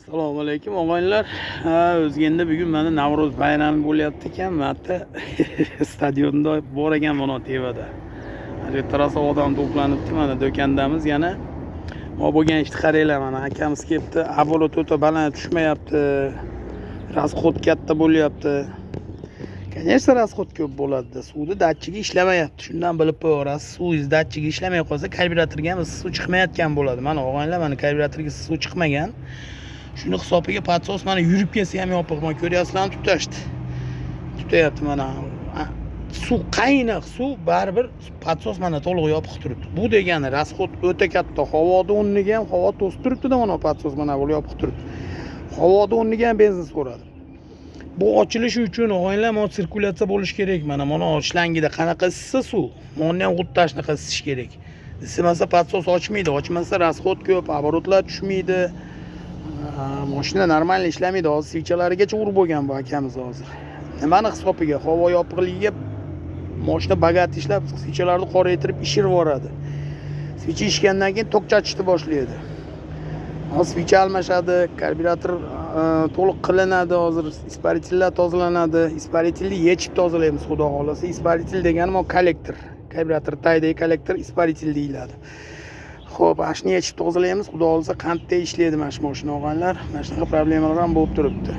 Assalomu alaykum og'aynilar. O'zganda bugun mana Navro'z bayrami bo'lyapti ekan. Marta stadionda bor ekan mana Tevada. Hali terasa odam to'planibdi. Mana do'kondamiz yana. Ma bo'lgan ishni qaranglar, mana akamiz kelibdi. Avvalo to'ta baland tushmayapti. Rasxod katta bo'lyapti. Конечно, rasxod ko'p bo'ladi. Suvni datchigi ishlamayapti. Shundan bilib qo'yasiz. Suvingiz datchigi ishlamay qolsa, karbyuratorga ham suv chiqmayotgan bo'ladi. Mana og'aynilar, mana karbyuratorga suv chiqmagan. Shuni hisobiga patsos mana yurib kelsa ham yopiq. Mana ko'ryapsizlarmi, tutashdi. Tutayapti mana. Suv qaynoq suv, baribir patsos mana to'liq yopiq turibdi. Bu degani rasxod o'ta katta. Havoda o'rniga ham havo to'sib turibdi-da, mana patsos mana bu yopiq turibdi. Havoda o'rniga ham benzin so'radi. Bu ochilishi uchun og'aynilar mana sirkulyatsiya bo'lish kerak. Mana ochlangida qanaqa issiqsa suv, mana ham xuddi shunaqa isish kerak. Isimasa patsos ochmaydi, ochmasa rasxod ko'p, оборотlar tushmaydi. Mashina normal ishlamaydi. Hozir svichalarigacha urib bo'lgan bu akamiz hozir. Nimani hisobiga? Havo yopiqligiga mashina bagat ishlab, svichalarni qoraytirib ishirib yuboradi. Svicha ishgandan keyin tok chachishni boshlaydi. Hozir svicha almashadi, karbyurator to'liq qilinadi, hozir isparitiller tozalanadi. Isparitilni yechib tozalaymiz, xudo xolasa. Isparitil degani bu kollektor. Karbyurator taydagi kollektor isparitil deyiladi. Xo'p, ashni yechib tozalaymiz, xudo xolasa qandda ishlaydi mana shu mashina og'aynilar. Mana shunaqa problemalar ham bo'lib turibdi.